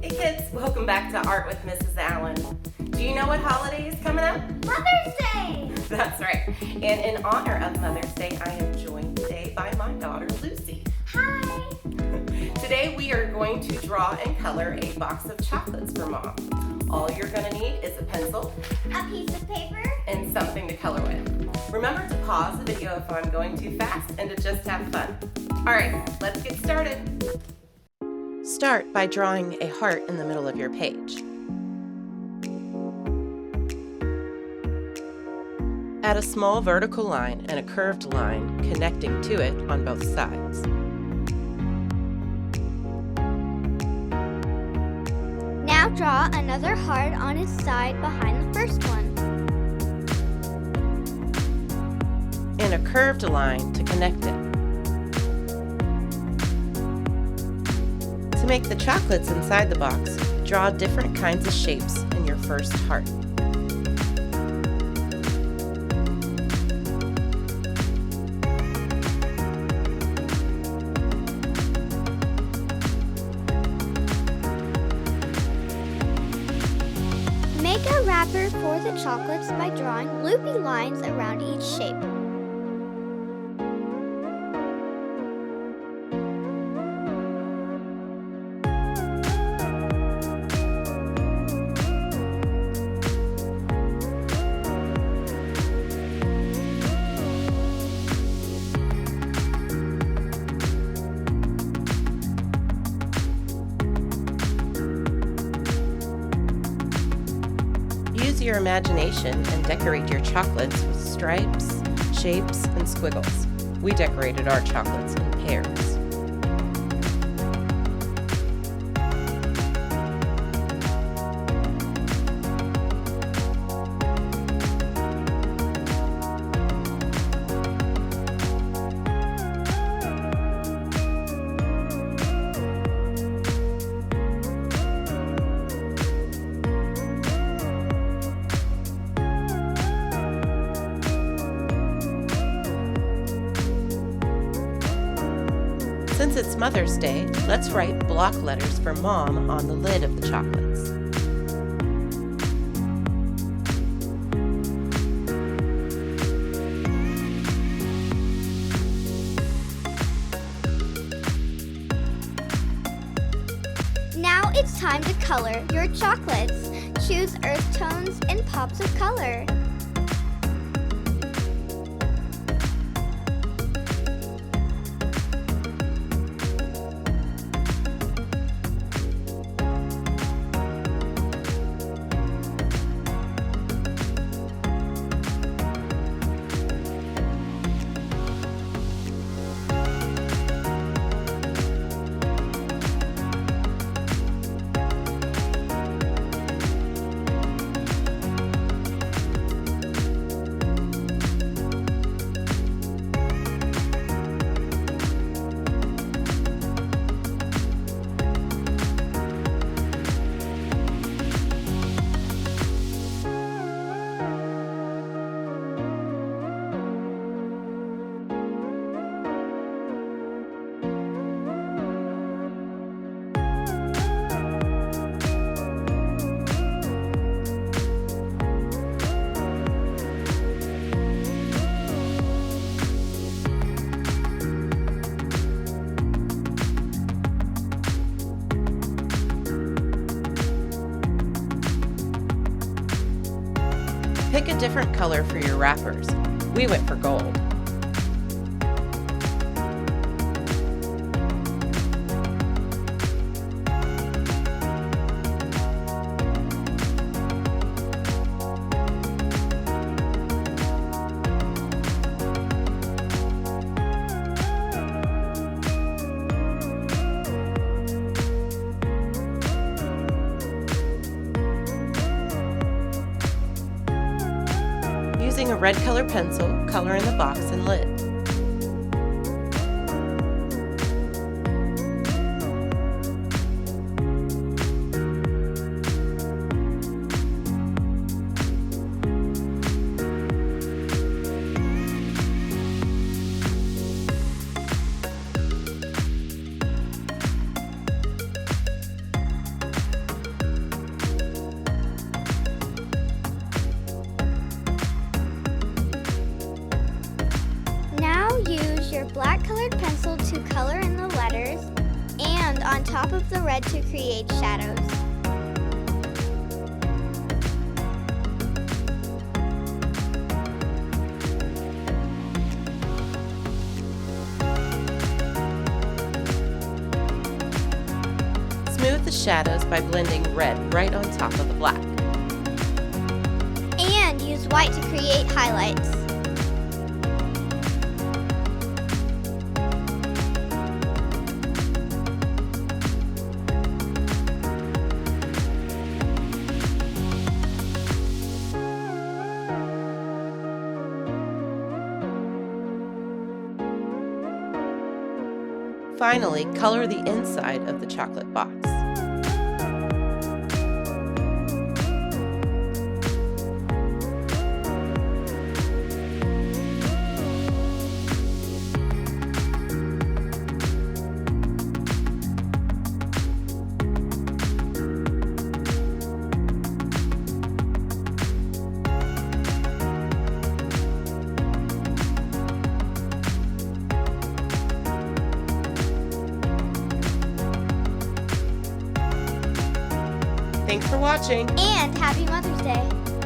Hey kids, welcome back to Art with Mrs. Allen. Do you know what holiday is coming up? Mother's Day! That's right. And in honor of Mother's Day, I am joined today by my daughter, Lucy. Hi! Today we are going to draw and color a box of chocolates for Mom. All you're going to need is a pencil, A piece of paper, and something to color with. Remember to pause the video if I'm going too fast and to just have fun. All right, let's get started. Start by drawing a heart in the middle of your page. Add a small vertical line and a curved line connecting to it on both sides. Now draw another heart on its side behind the first one. And a curved line to connect it. To make the chocolates inside the box, draw different kinds of shapes in your first heart. Make a wrapper for the chocolates by drawing loopy lines around each shape. Use your imagination and decorate your chocolates with stripes, shapes, and squiggles. We decorated our chocolates in pairs. Since it's Mother's Day, let's write block letters for Mom on the lid of the chocolates. Now it's time to color your chocolates. Choose earth tones and pops of color. Pick a different color for your wrappers. We went for gold. Using a red color pencil, color in the box and lid. top of the red to create shadows. Smooth the shadows by blending red right on top of the black. And use white to create highlights. Finally, color the inside of the chocolate box. Thanks for watching. And happy Mother's Day!